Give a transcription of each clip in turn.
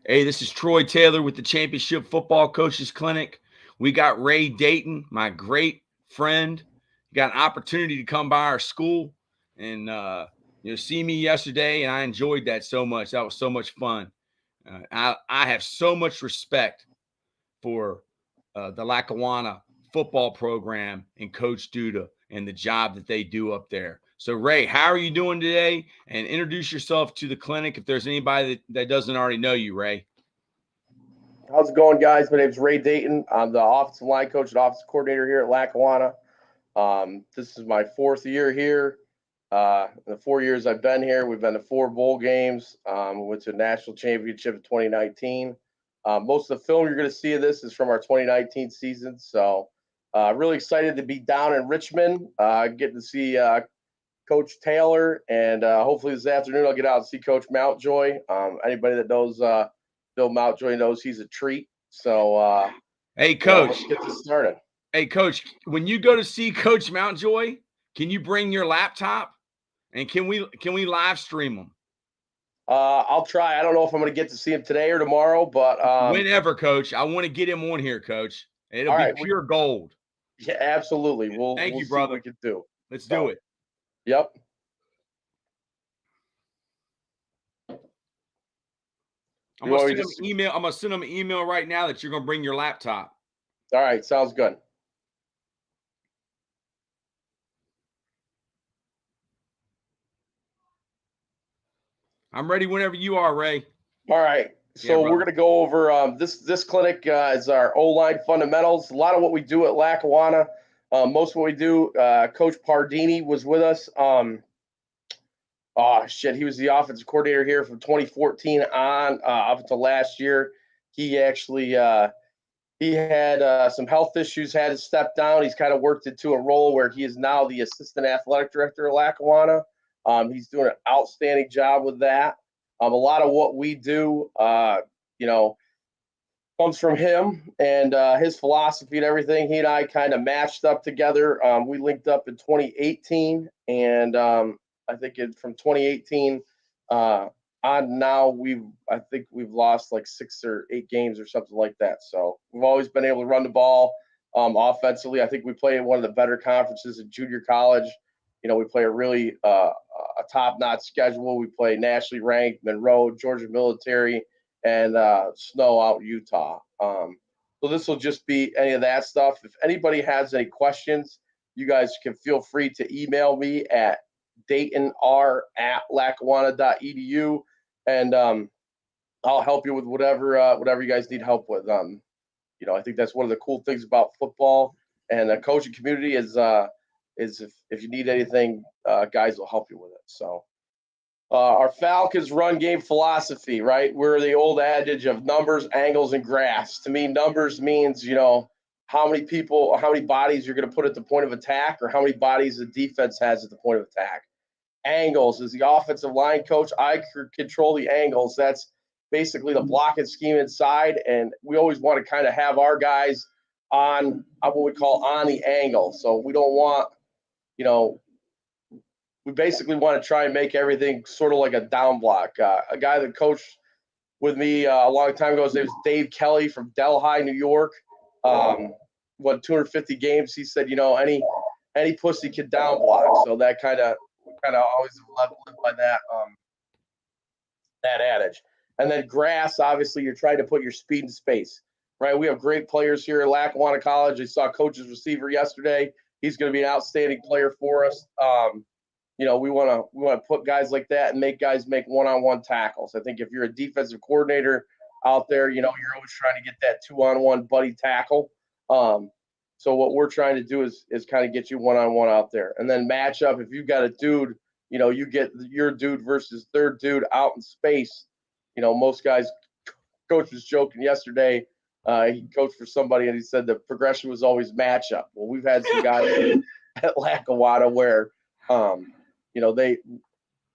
Hey, this is Troy Taylor with the Championship Football Coaches Clinic. We got Ray Dayton, my great friend. Got an opportunity to come by our school and see me yesterday, and I enjoyed that so much. That was so much fun. I have so much respect for the Lackawanna football program and Coach Duda and the job that they do up there. So, Ray, how are you doing today? And introduce yourself to the clinic if there's anybody that doesn't already know you, Ray. How's it going, guys? My name is Ray Dayton. I'm the offensive line coach and offensive coordinator here at Lackawanna. This is my fourth year here. The 4 years I've been here, we've been to 4 bowl games. We went to a national championship in 2019. Most of the film you're going to see of this is from our 2019 season. So really excited to be down in Richmond, getting to see Coach Taylor. And hopefully this afternoon I'll get out and see Coach Mountjoy. Anybody that knows Bill Mountjoy knows he's a treat. So, hey, Coach, let's get this started. Hey, Coach, when you go to see Coach Mountjoy, can you bring your laptop and can we live stream them? I'll try. I don't know if I'm going to get to see him today or tomorrow, but whenever, Coach. I want to get him on here, Coach. It'll be pure gold. Yeah, absolutely. We'll you, see brother. what we can do. Let's do it. Yep. I'm gonna send him an email. I'm gonna send him an email right now that you're gonna bring your laptop. All right, sounds good. I'm ready whenever you are, Ray. All right. So we're going to go over this clinic is our O-line fundamentals. A lot of what we do at Lackawanna, most of what we do, Coach Pardini was with us. He was the offensive coordinator here from 2014 on up until last year. He actually he had some health issues, had to step down. He's kind of worked into a role where he is now the assistant athletic director of Lackawanna. He's doing an outstanding job with that. A lot of what we do, comes from him and his philosophy and everything. He and I kind of matched up together. We linked up in 2018, and I think from 2018 on now, I think we've lost like 6 or 8 games or something like that. So we've always been able to run the ball offensively. I think we play in one of the better conferences in junior college. We play a really a top-notch schedule. We play nationally ranked Monroe, Georgia Military, and Snow out Utah. So this will just be any of that stuff. If anybody has any questions, you guys can feel free to email me at daytonr@lackawanna.edu, and I'll help you with whatever you guys need help with. I think that's one of the cool things about football and the coaching community is if you need anything, guys will help you with it. So our Falcons run game philosophy, right? We're the old adage of numbers, angles, and graphs. To me, numbers means, how many people, how many bodies you're going to put at the point of attack or how many bodies the defense has at the point of attack. Angles is the offensive line coach. I control the angles. That's basically the blocking scheme inside. And we always want to kind of have our guys on what we call on the angle. So we don't want, we basically want to try and make everything sort of like a down block. A guy that coached with me a long time ago, his name is Dave Kelly from Delhi, New York. Won 250 games. He said, any pussy can down block. So that kind of always live by that adage. And then grass, obviously, you're trying to put your speed in space, right? We have great players here at Lackawanna College. I saw coach's receiver yesterday. He's going to be an outstanding player for us. We want to put guys like that and make guys make one-on-one tackles. I think if you're a defensive coordinator out there, you're always trying to get that 2-on-1 buddy tackle. So what we're trying to do is kind of get you one-on-one out there. And then match up. If you've got a dude, you get your dude versus their dude out in space. Most guys, coach was joking yesterday. He coached for somebody and he said the progression was always matchup. Well, we've had some guys at Lackawanna where,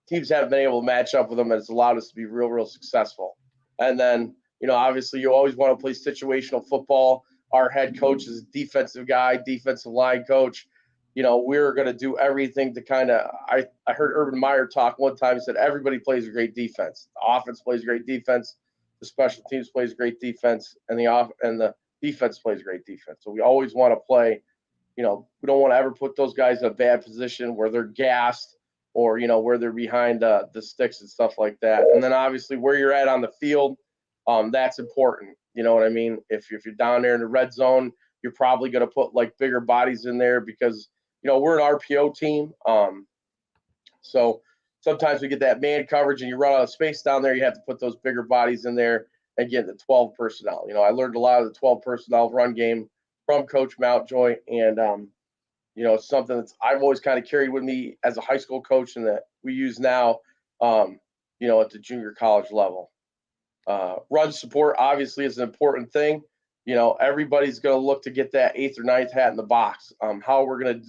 teams haven't been able to match up with them, and it's allowed us to be real, real successful. And then, obviously you always want to play situational football. Our head coach is a defensive guy, defensive line coach. We're going to do everything to kind of – I heard Urban Meyer talk one time. He said everybody plays a great defense. The offense plays a great defense. the special teams plays great defense, and the defense plays great defense. So we always want to play. We don't want to ever put those guys in a bad position where they're gassed or where they're behind the sticks and stuff like that. And then obviously where you're at on the field, that's important. You know what I mean? If you're down there in the red zone, you're probably going to put like bigger bodies in there because we're an RPO team. So sometimes we get that man coverage and you run out of space down there. You have to put those bigger bodies in there and get the 12 personnel. I learned a lot of the 12 personnel run game from Coach Mountjoy, and it's something that I've always kind of carried with me as a high school coach, and that we use now, at the junior college level. Run support obviously is an important thing. Everybody's going to look to get that 8th or 9th hat in the box. How we're going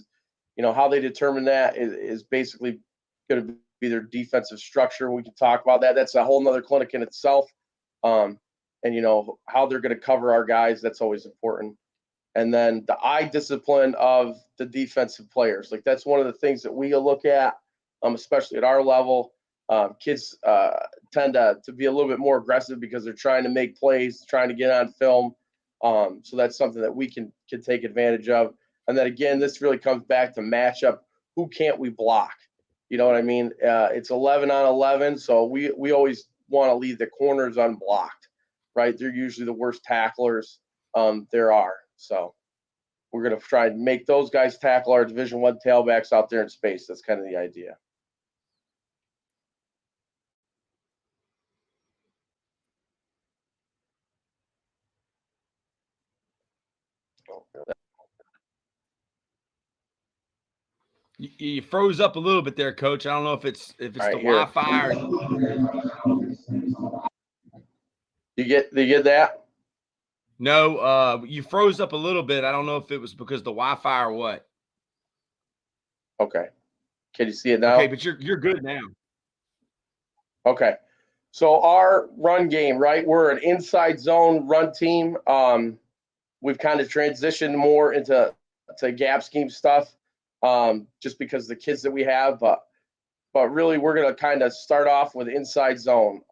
to, how they determine that is basically going to be their defensive structure. We can talk about that. That's a whole nother clinic in itself. And how they're going to cover our guys. That's always important. And then the eye discipline of the defensive players. Like that's one of the things that we look at, especially at our level. Kids tend to be a little bit more aggressive because they're trying to make plays, trying to get on film. So that's something that we can take advantage of. And then again, this really comes back to matchup. Who can't we block? You know what I mean? It's 11 on 11. So we always want to leave the corners unblocked, right? They're usually the worst tacklers there are. So we're going to try and make those guys tackle our Division I tailbacks out there in space. That's kind of the idea. You froze up a little bit there, Coach. I don't know if it's the Wi-Fi or you get that? No, you froze up a little bit. I don't know if it was because the Wi-Fi or what. Okay. Can you see it now? Okay, but you're good now. Okay. So our run game, right? We're an inside zone run team. We've kind of transitioned more into gap scheme stuff, just because the kids that we have. But really, we're going to kind of start off with inside zone.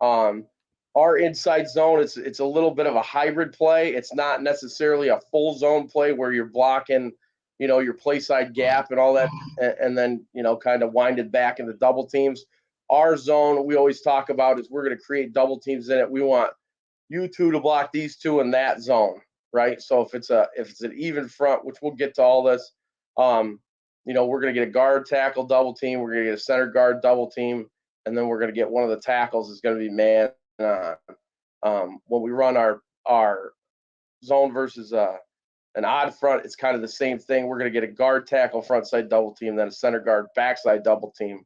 Our inside zone, it's a little bit of a hybrid play. It's not necessarily a full zone play where you're blocking, your play side gap and all that, and then, kind of wind it back into double teams. Our zone, we always talk about, is we're going to create double teams in it. We want you two to block these two in that zone, right? So if it's an even front, which we'll get to all this, we're going to get a guard tackle double team. We're going to get a center guard double team, and then we're going to get one of the tackles is going to be man. When we run our zone versus an odd front, it's kind of the same thing. We're going to get a guard tackle front side double team, then a center guard backside double team,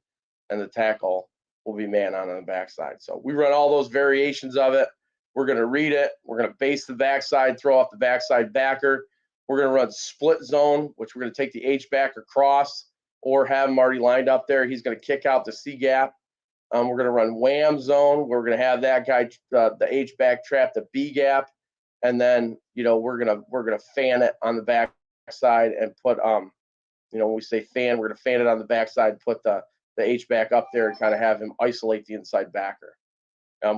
and the tackle will be man on the backside. So we run all those variations of it. We're going to read it. We're going to base the backside, throw off the backside backer. We're going to run split zone, which we're going to take the H-back across or have him already lined up there. He's going to kick out the C-gap. We're going to run wham zone. We're going to have that guy, the H-back, trap the B-gap. And then, we're going to fan it on the backside and put, when we say fan, we're going to fan it on the backside, put the H-back up there and kind of have him isolate the inside backer.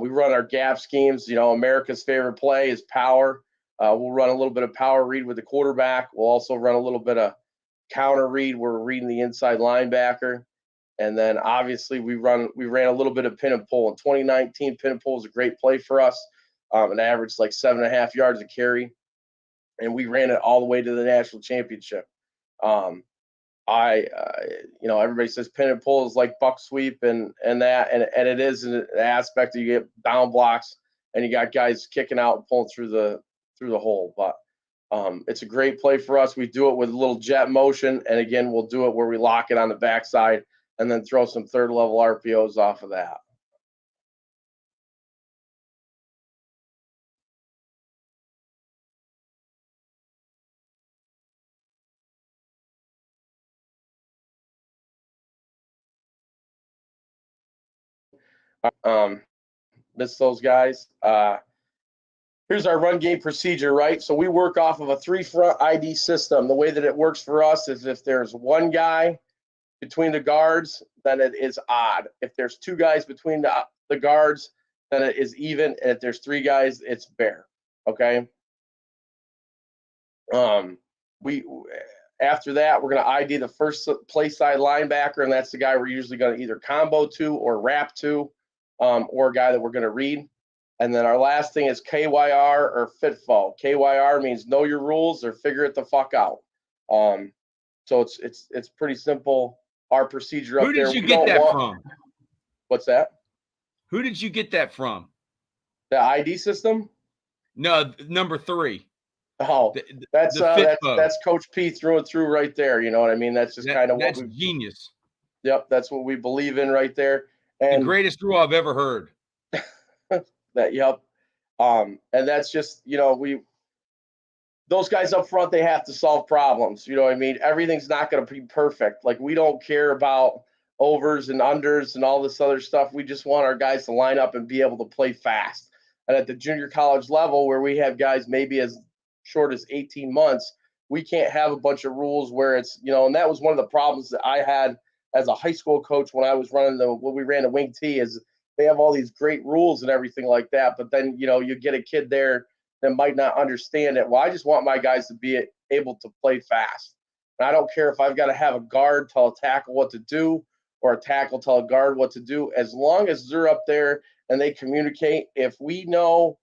We run our gap schemes. America's favorite play is power. We'll run a little bit of power read with the quarterback. We'll also run a little bit of counter read where we're reading the inside linebacker. And then obviously we ran a little bit of pin and pull. In 2019, pin and pull was a great play for us. An average like 7.5 yards a carry. And we ran it all the way to the national championship. Everybody says pin and pull is like buck sweep and that, and it is an aspect that you get down blocks and you got guys kicking out and pulling through the hole. But it's a great play for us. We do it with a little jet motion, and again, we'll do it where we lock it on the backside and then throw some third level RPOs off of that. Miss those guys. Here's our run game procedure, right? So we work off of a 3-front ID system. The way that it works for us is if there's one guy between the guards, then it is odd. If there's 2 guys between the guards, then it is even. And if there's 3 guys, it's fair. Okay. We After that, we're going to ID the first play side linebacker, and that's the guy we're usually going to either combo to or wrap to, or a guy that we're going to read. And then our last thing is KYR or FITFO. KYR means know your rules or figure it the fuck out. So it's pretty simple. Our procedure up Who there. did you get that from? What's that? Who did you get that from? The ID system? No, number 3. Oh, that's Coach P through and through right there. You know what I mean? That's just kind of what we. Genius. Yep, that's what we believe in right there. And the greatest rule I've ever heard. Yep. And that's just, those guys up front, they have to solve problems. You know what I mean? Everything's not going to be perfect. Like, we don't care about overs and unders and all this other stuff. We just want our guys to line up and be able to play fast. And at the junior college level, where we have guys maybe as short as 18 months, we can't have a bunch of rules where it's, and that was one of the problems that I had as a high school coach when I was running when we ran the wing T, is they have all these great rules and everything like that. But then, you get a kid there that might not understand it. Well, I just want my guys to be able to play fast. And I don't care if I've got to have a guard tell a tackle what to do or a tackle tell a guard what to do. As long as they're up there and they communicate, if we know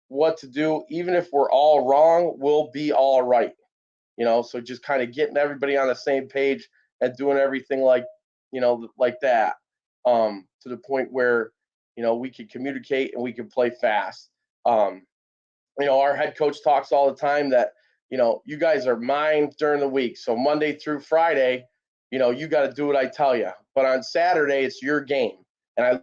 what to do, even if we're all wrong, we'll be all right. So just kind of getting everybody on the same page and doing everything like that, to the point where, we can communicate and we can play fast. Our head coach talks all the time that, you guys are mine during the week. So Monday through Friday, you got to do what I tell you. But on Saturday, it's your game. And I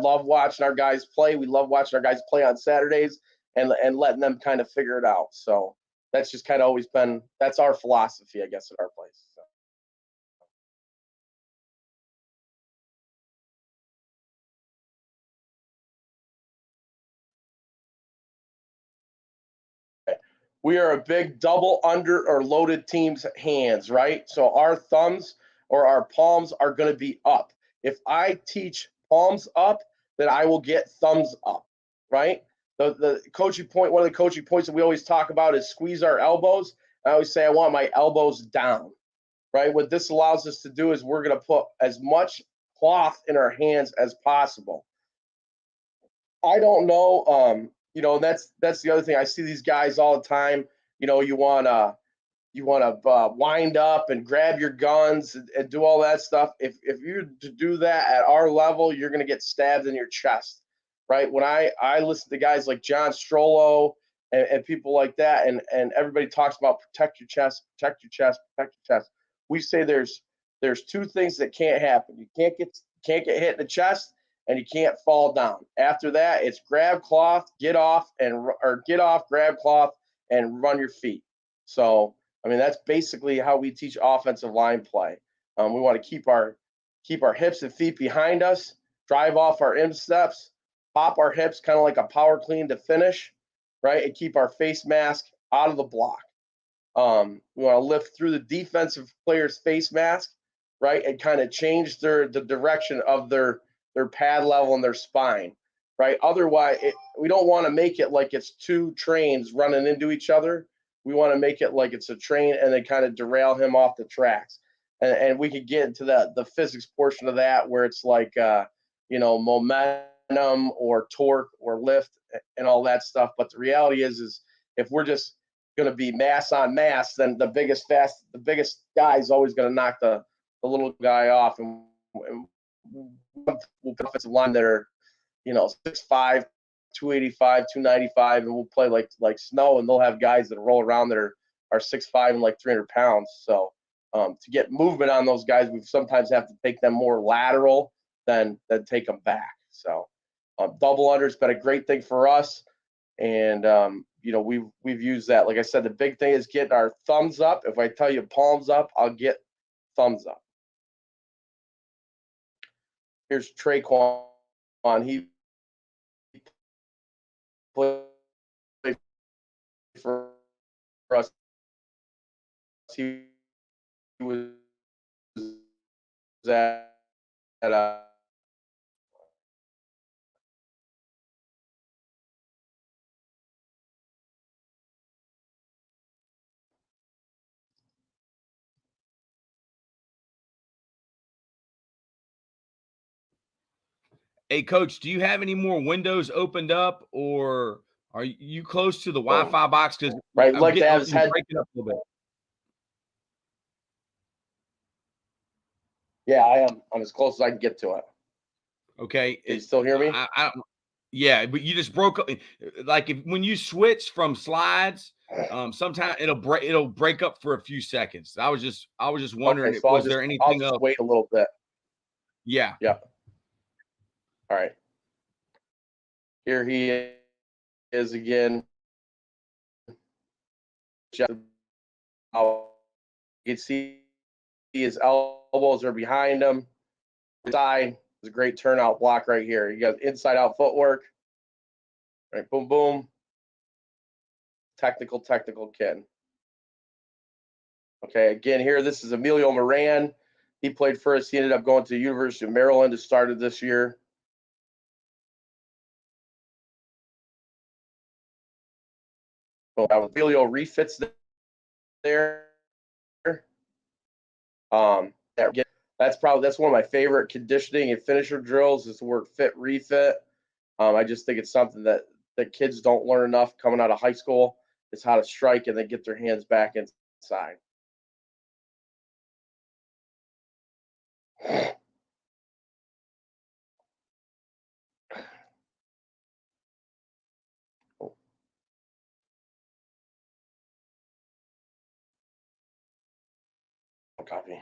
love watching our guys play. We love watching our guys play on Saturdays and letting them kind of figure it out. So that's just kind of always been, that's our philosophy, I guess, at our place. So. We are a big double under or loaded team's hands, right? So our thumbs or our palms are going to be up. If I teach palms up, then I will get thumbs up, right? The coaching point, one of the coaching points that we always talk about is squeeze our elbows. I always say I want my elbows down, right? What this allows us to do is we're going to put as much cloth in our hands as possible. I don't know, that's the other thing. I see these guys all the time. You want to wind up and grab your guns and do all that stuff. If you do that at our level, you're going to get stabbed in your chest, right? When I listen to guys like John Strollo and people like that, and everybody talks about protect your chest, protect your chest, protect your chest. We say there's 2 things that can't happen. You can't get hit in the chest, and you can't fall down. After that, it's grab cloth, get off, grab cloth, and run your feet. So, that's basically how we teach offensive line play. We want to keep our hips and feet behind us, drive off our insteps, pop our hips, kind of like a power clean to finish, right? And keep our face mask out of the block. We want to lift through the defensive player's face mask, right? And kind of change the direction of their pad level and their spine, right? Otherwise, we don't want to make it like it's 2 trains running into each other. We want to make it like it's a train and then kind of derail him off the tracks. And we could get into the physics portion of that where it's like, momentum or torque or lift and all that stuff. But the reality is if we're just going to be mass on mass, then the biggest guy is always going to knock the little guy off. And we'll put offensive line that are, 6'5", 285, 295, and we'll play like snow, and they'll have guys that roll around that are 6'5" and like 300 pounds. So to get movement on those guys, we sometimes have to take them more lateral than take them back. So double under's been a great thing for us, and we've used that. Like I said, the big thing is getting our thumbs up. If I tell you palms up, I'll get thumbs up. Here's Traquan. He played for us. He was at Hey, Coach, do you have any more windows opened up, or are you close to the Boom. Wi-Fi box? Because Right, I'm like to have getting his you're head. breaking up a little bit. Yeah, I am. I'm as close as I can get to it. Okay, Can you still hear me? I don't. Yeah, but you just broke up. Like when you switch from slides, sometimes it'll break up for a few seconds. I was just Okay, wondering, so was there I'll anything just else? wait a little bit. Yeah. Yep. All right. Here he is again. You can see his elbows are behind him. Side is a great turnout block right here. You got inside out footwork. Right, boom, boom. Technical kid. Okay, again here, this is Emilio Moran. He played for us. He ended up going to the University of Maryland to start it this year. Oh, Emilio refits there. That's one of my favorite conditioning and finisher drills is to work fit refit. I just think it's something that kids don't learn enough coming out of high school. Is how to strike and then get their hands back inside. Copy.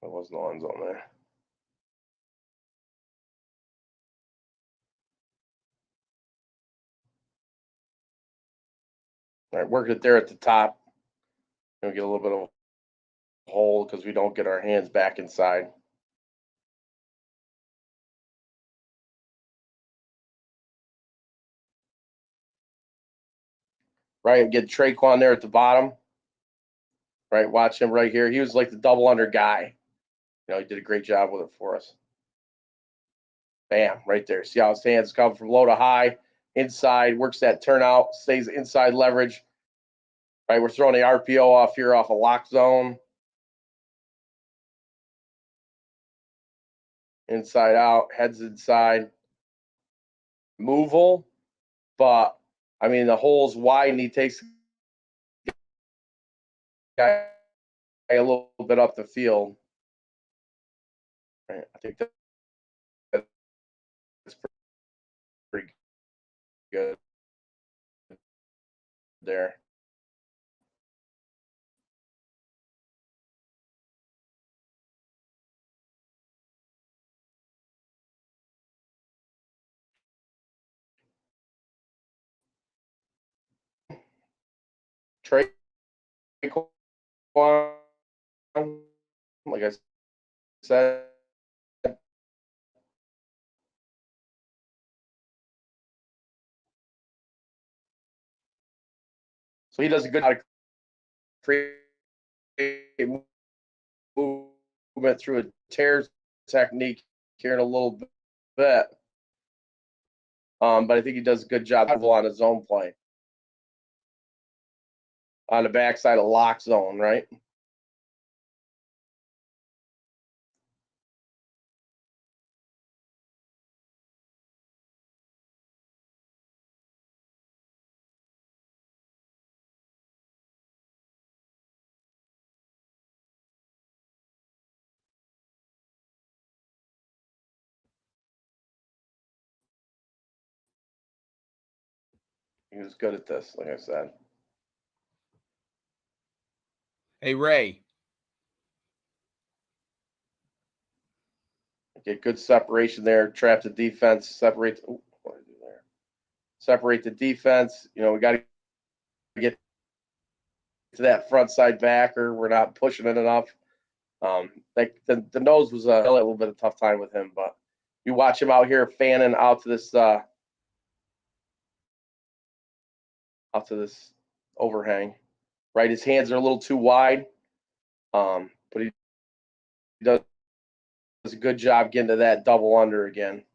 There was no end zone there. All right, work it there at the top. We'll get a little bit of a hole because we don't get our hands back inside. Right, get Traquan there at the bottom. Right, watch him right here. He was like the double under guy. You know, he did a great job with it for us. Bam, right there. See how his hands come from low to high, inside, works that turnout, stays inside leverage. Right, we're throwing the RPO off here off a lock zone. Inside out, heads inside. Moval, but I mean the hole's wide and he takes the guy a little bit up the field. Right, I think that's pretty good there. Traquan, like I said, so he does a good job of create movement through a tear technique here in a little bit. But I think he does a good job on his own play. On the backside of lock zone, right? He was good at this, like I said. Hey, Ray. Get good separation there, trap the defense, separate. What did I do there? Separate the defense. You know, we got to get to that front side backer. We're not pushing it enough. Like the nose was a little bit of a tough time with him, but you watch him out here fanning out to this overhang. Right, his hands are a little too wide, but he does a good job getting to that double under again.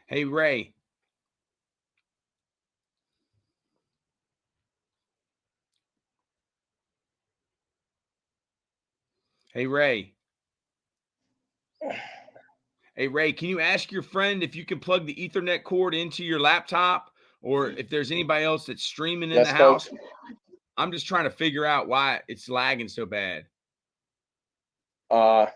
Hey, Ray. Hey, Ray. Hey, Ray, can you ask your friend if you can plug the Ethernet cord into your laptop or if there's anybody else that's streaming in the Yes, coach. house? I'm just trying to figure out why it's lagging so bad. Yeah,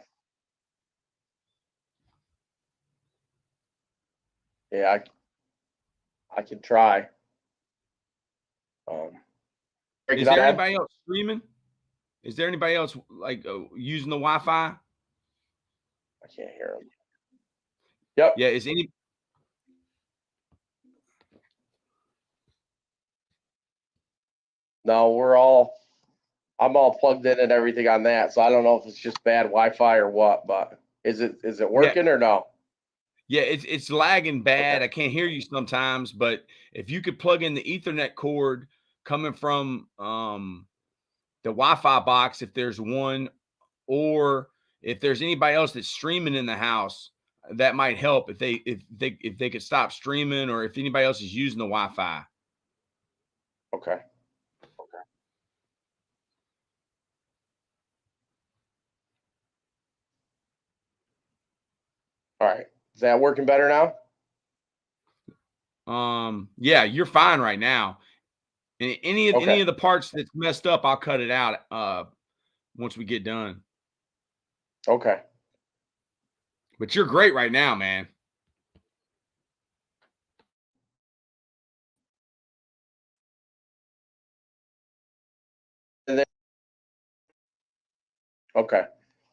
I can try. Break Is it up, there Dad. anybody else streaming? Is there anybody else like using the Wi-Fi? I can't hear him. Yep. Yeah, is any No, I'm all plugged in and everything on that. So I don't know if it's just bad Wi-Fi or what, but is it yeah, working or no? yeah, it's lagging bad. Okay. I can't hear you sometimes, but if you could plug in the Ethernet cord coming from the Wi-Fi box, if there's one, or if there's anybody else that's streaming in the house, that might help if they could stop streaming or if anybody else is using the Wi-Fi. Okay. All right. Is that working better now? Yeah, you're fine right now. And any Okay. of the parts that's messed up, I'll cut it out once we get done. Okay. But you're great right now, man. And then, okay.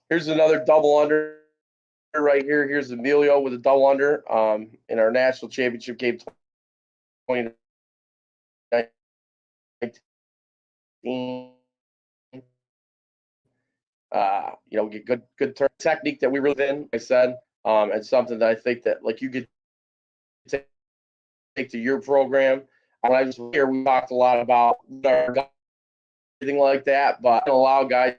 Here's another double under right here. Here's Emilio with a double under in our national championship game 2019. We get good turn technique that we really in. I said, and something that I think that like you could take to your program. When I was here, we talked a lot about everything like that, but allow guys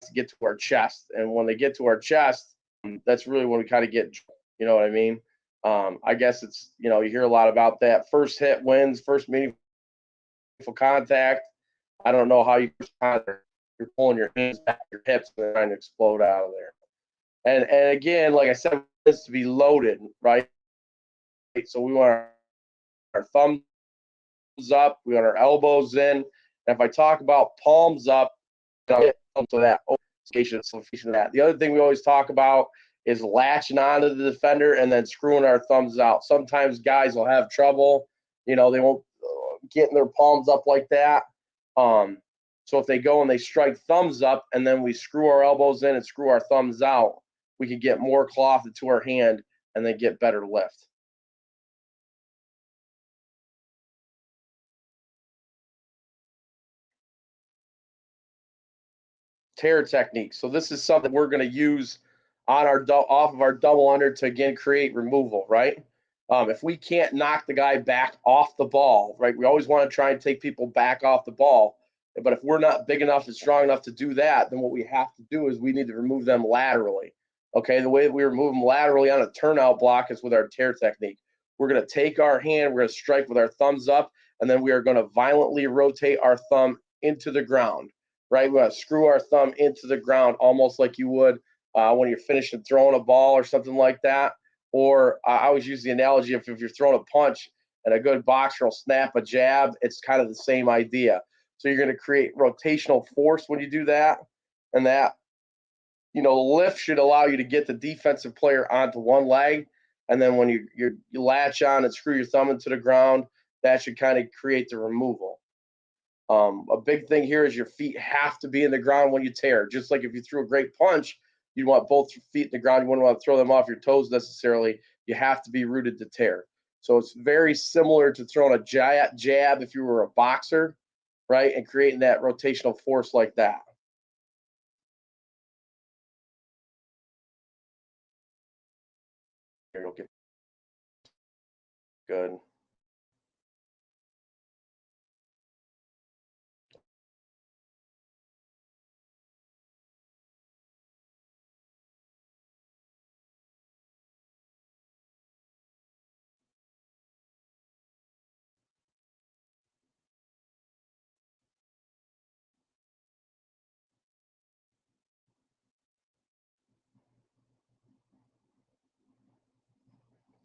to get to our chest, and when they get to our chest, that's really when we kind of get, you know what I mean? I guess it's you hear a lot about that first hit wins, first meaningful contact. I don't know how you're pulling your hands back, your hips, and trying to explode out of there. And again, like I said, this to be loaded, right? So we want our thumbs up, we want our elbows in. And if I talk about palms up, I'll get to that. The other thing we always talk about is latching onto the defender and then screwing our thumbs out. Sometimes guys will have trouble, they won't getting their palms up like that. So if they go and they strike thumbs up and then we screw our elbows in and screw our thumbs out, we can get more cloth into our hand and then get better lift. Tear technique. So this is something we're going to use on off of our double under to again create removal, right? If we can't knock the guy back off the ball, right? We always want to try and take people back off the ball. But if we're not big enough and strong enough to do that, then what we have to do is we need to remove them laterally. Okay, the way that we remove them laterally on a turnout block is with our tear technique. We're going to take our hand, we're going to strike with our thumbs up, and then we are going to violently rotate our thumb into the ground, right? We're going to screw our thumb into the ground almost like you would when you're finishing throwing a ball or something like that. Or I always use the analogy if you're throwing a punch and a good boxer will snap a jab, it's kind of the same idea. So you're going to create rotational force when you do that. And that, the lift should allow you to get the defensive player onto one leg. And then when you latch on and screw your thumb into the ground, that should kind of create the removal. A big thing here is your feet have to be in the ground when you tear. Just like if you threw a great punch, you want both feet in the ground. You wouldn't want to throw them off your toes necessarily. You have to be rooted to tear. So it's very similar to throwing a jab if you were a boxer, right? And creating that rotational force like that. Here, you'll get good.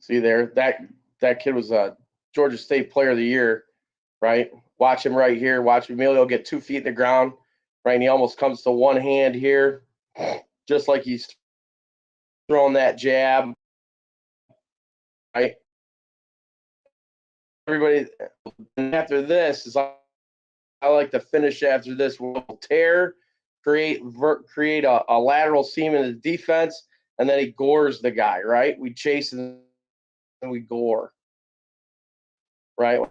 See there, that kid was a Georgia State Player of the Year, right? Watch him right here. Watch Emilio get 2 feet in the ground, right? And he almost comes to one hand here, just like he's throwing that jab, right? Everybody, and after this is I like to finish after this. We'll tear, create a lateral seam in the defense, and then he gores the guy, right? We chase and we gore, right? When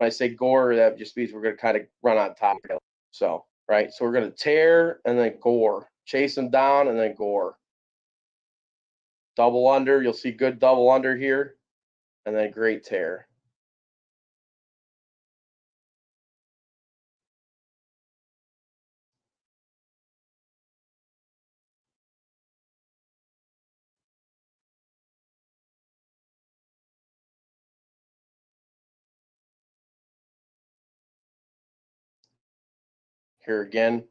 I say gore, that just means we're going to kind of run on top of him. So, right? So we're going to tear and then gore. Chase him down and then gore. Double under. You'll see good double under here. And then great tear. Here again.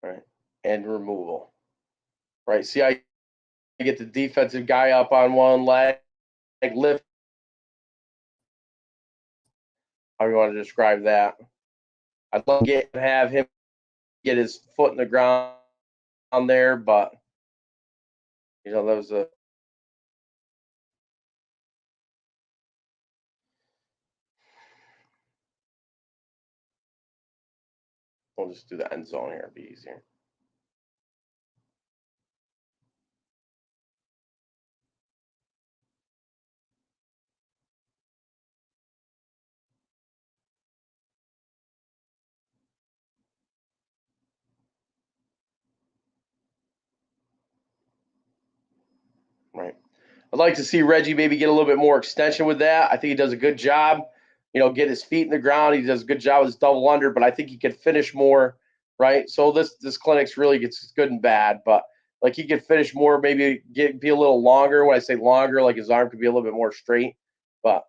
Right. And removal. Right. See how you get the defensive guy up on one leg, lift. How do you want to describe that? I'd love to have him get his foot in the ground there, but that was a we'll just do the end zone here, it'll be easier. Right. I'd like to see Reggie maybe get a little bit more extension with that. I think he does a good job, get his feet in the ground. He does a good job with his double under, but I think he could finish more, right? So this clinic's really gets good and bad, but like he could finish more, maybe be a little longer. When I say longer, like his arm could be a little bit more straight. But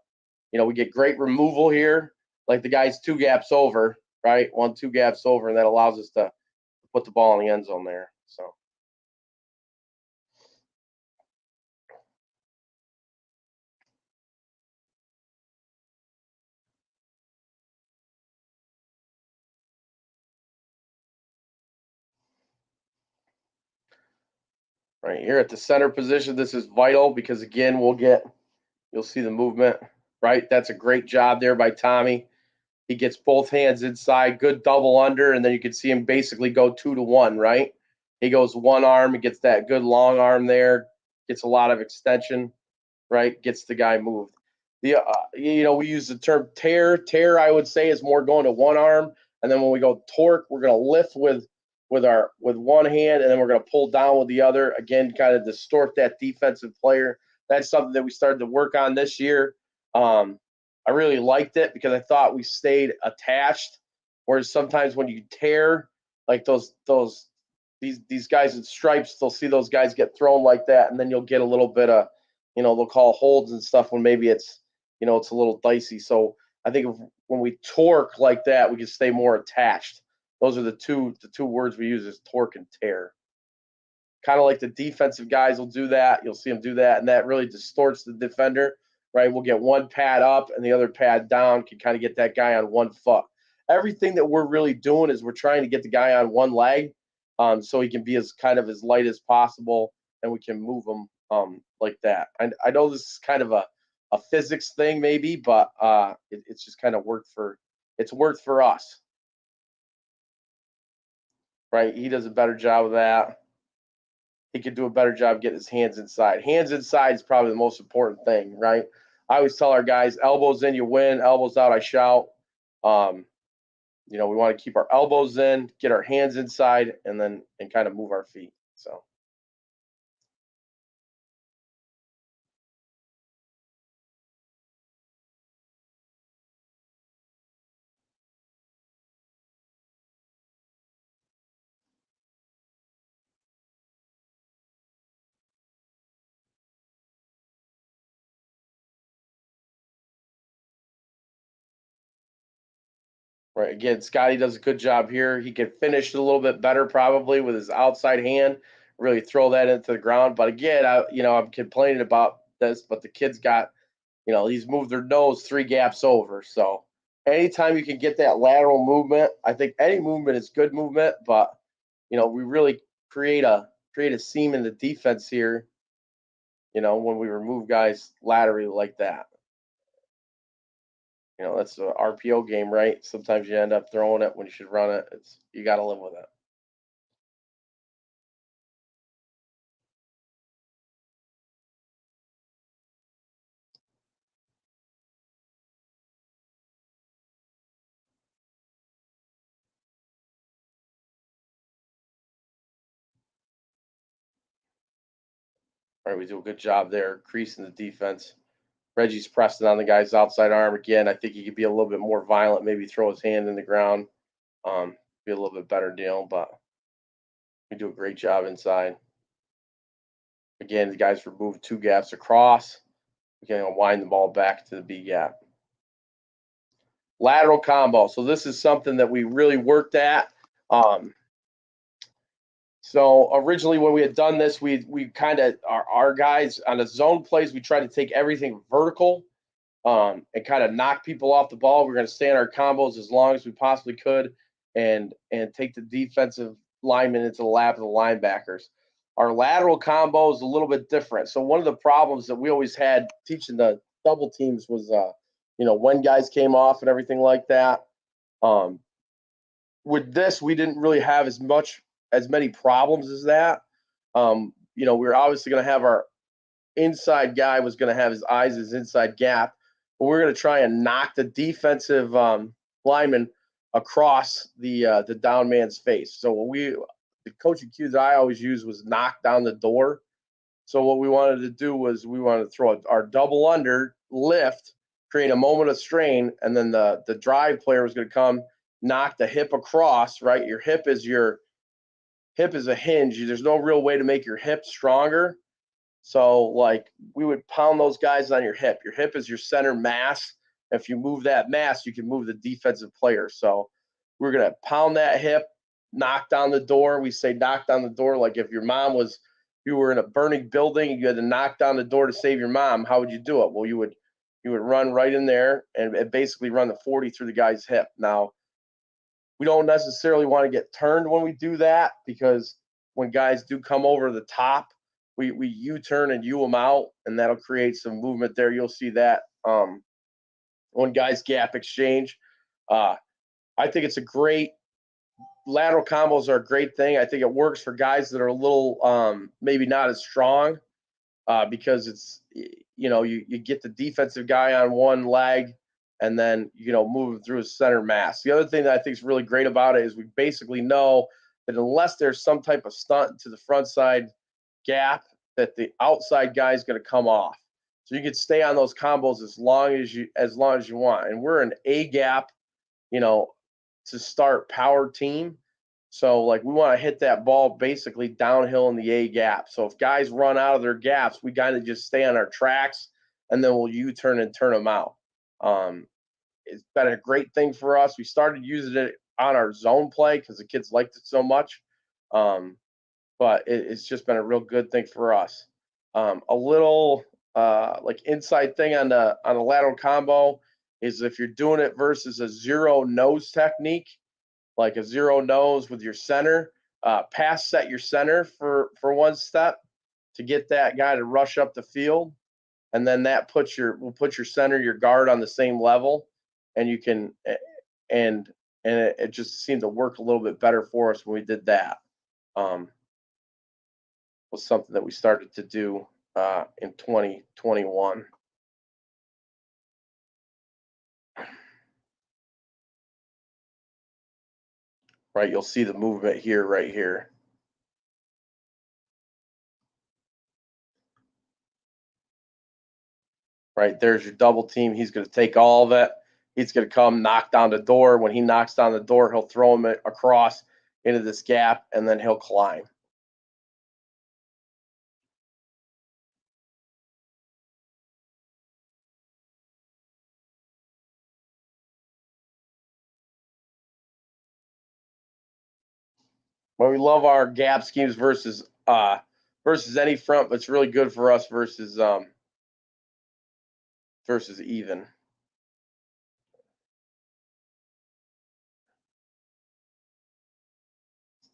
we get great removal here. Like the guy's 2 gaps over, right? 2 gaps over, and that allows us to put the ball in the end zone there. So. Right here at the center position, this is vital because again, you'll see the movement, right? That's a great job there by Tommy. He gets both hands inside, good double under, and then you can see him basically go 2 to 1, right? He goes one arm, he gets that good long arm there, gets a lot of extension, right? Gets the guy moved. We use the term tear. Tear, I would say, is more going to one arm, and then when we go torque, we're going to lift with one hand, and then we're going to pull down with the other. Again, kind of distort that defensive player. That's something that we started to work on this year. I really liked it because I thought we stayed attached. Whereas sometimes when you tear, like these guys in stripes, they'll see those guys get thrown like that, and then you'll get a little bit of, they'll call holds and stuff when maybe it's a little dicey. So I think when we torque like that, we can stay more attached. Those are the two words we use is torque and tear. Kind of like the defensive guys will do that. You'll see them do that, and that really distorts the defender, right? We'll get one pad up and the other pad down, can kind of get that guy on one foot. Everything that we're really doing is we're trying to get the guy on one leg, so he can be as light as possible, and we can move him like that. And I know this is kind of a physics thing maybe, but it's just kind of worked for us. Right? He does a better job of that. He could do a better job getting his hands inside. Hands inside is probably the most important thing, right? I always tell our guys, elbows in, you win. Elbows out, I shout. We want to keep our elbows in, get our hands inside, and kind of move our feet. So. Right. Again, Scotty does a good job here. He can finish a little bit better probably with his outside hand really throw that into the ground. But again, I'm complaining about this, but the kids got, he's moved their nose 3 gaps over. So anytime you can get that lateral movement, I think any movement is good movement, but we really create a seam in the defense here, when we remove guys laterally like that. That's an RPO game, right? Sometimes you end up throwing it when you should run it. You got to live with it. All right, we do a good job there, creasing the defense. Reggie's pressing on the guy's outside arm again. I think he could be a little bit more violent, maybe throw his hand in the ground. Be a little bit better deal, but we do a great job inside. Again, the guys removed 2 gaps across. We're going to wind the ball back to the B gap. Lateral combo. So this is something that we really worked at. So originally when we had done this, we kind of, our guys on the zone plays, we tried to take everything vertical and kind of knock people off the ball. We're going to stay in our combos as long as we possibly could and take the defensive linemen into the lap of the linebackers. Our lateral combo is a little bit different. So one of the problems that we always had teaching the double teams was, when guys came off and everything like that. With this, we didn't really have as many problems as that. We were obviously going to have our inside guy was going to have his eyes his inside gap, but we're going to try and knock the defensive lineman across the down man's face. So the coaching cue that I always used was knock down the door. So what we wanted to do was we wanted to throw our double under lift, create a moment of strain, and then the drive player was going to come knock the hip across. Right, your hip is a hinge. There's no real way to make your hip stronger. So like we would pound those guys on your hip. Your hip is your center mass. If you move that mass, you can move the defensive player. So we're going to pound that hip, knock down the door. We say knock down the door. Like if you were in a burning building and you had to knock down the door to save your mom, how would you do it? Well, you would run right in there and basically run the 40 through the guy's hip. Now, we don't necessarily want to get turned when we do that because when guys do come over the top, we U-turn and U them out, and that'll create some movement there. You'll see that when guys gap exchange. I think it's a great lateral combos are a great thing. I think it works for guys that are a little maybe not as strong because it's you get the defensive guy on one leg and then move him through his center mass. The other thing that I think is really great about it is we basically know that unless there's some type of stunt to the front side gap, that the outside guy is going to come off. So you can stay on those combos as long as you want. And we're an A gap, to start power team. So like we want to hit that ball basically downhill in the A gap. So if guys run out of their gaps, we kind of just stay on our tracks and then we'll U-turn and turn them out. It's been a great thing for us. We started using it on our zone play because the kids liked it so much. But it's just been a real good thing for us. A little like inside thing on the lateral combo is if you're doing it versus a zero nose technique, like a zero nose with your center, pass set your center for one step to get that guy to rush up the field, and then that will put your center, your guard on the same level, and you can and it just seemed to work a little bit better for us when we did that. Was something that we started to do in 2021. Right, you'll see the movement here, right here. Right, there's your double team. He's going to take all of it. He's going to come knock down the door. When he knocks down the door, he'll throw him across into this gap, and then he'll climb. But we love our gap schemes versus versus any front, but it's really good for us versus even.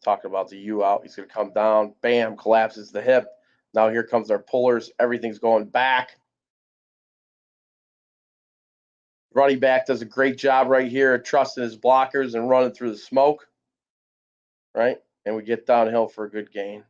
Talking about the U out. He's going to come down. Bam, collapses the hip. Now here comes our pullers. Everything's going back. Running back does a great job right here at trusting his blockers and running through the smoke. Right? And we get downhill for a good gain.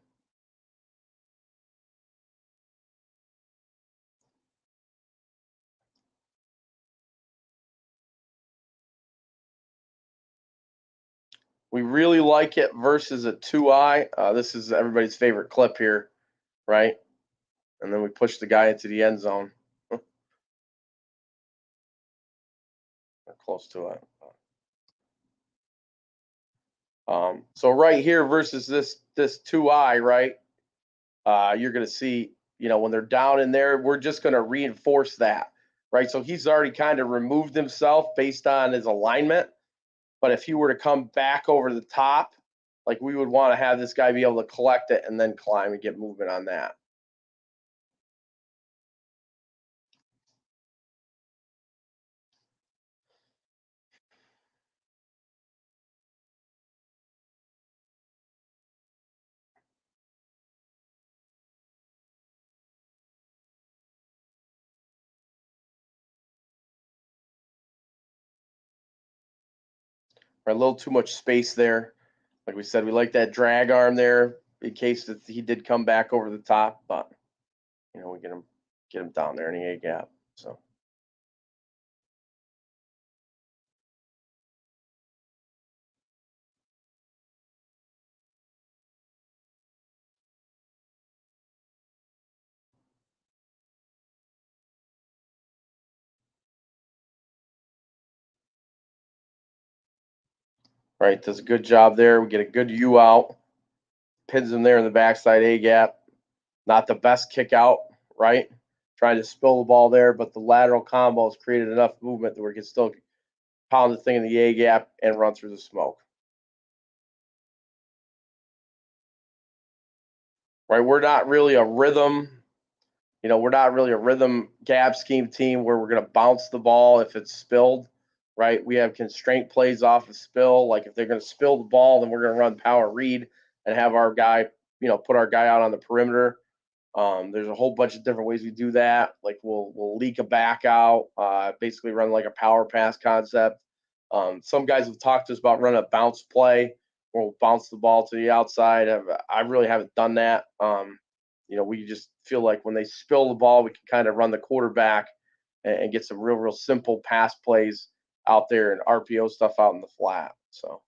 We really like it versus a 2-eye. This is everybody's favorite clip here, right? And then we push the guy into the end zone. We're close to it. So right here versus this 2-eye, right? You're going to see, when they're down in there, we're just going to reinforce that, right? So he's already kind of removed himself based on his alignment. But if he were to come back over the top, like we would want to have this guy be able to collect it and then climb and get movement on that. A little too much space there. Like we said, we like that drag arm there in case that he did come back over the top, but we get him down there in the A gap. So right, does a good job there. We get a good U out, pins him there in the backside A gap. Not the best kick out, right? Trying to spill the ball there, but the lateral combo has created enough movement that we can still pound the thing in the A gap and run through the smoke. Right, we're not really a rhythm. We're not really a rhythm gap scheme team where we're going to bounce the ball if it's spilled, right? We have constraint plays off of spill. Like if they're going to spill the ball, then we're going to run power read and have our guy, put our guy out on the perimeter. There's a whole bunch of different ways we do that. Like we'll leak a back out, basically run like a power pass concept. Some guys have talked to us about running a bounce play where we'll bounce the ball to the outside. I really haven't done that. We just feel like when they spill the ball, we can kind of run the quarterback and get some real simple pass plays out there and RPO stuff out in the flat. So.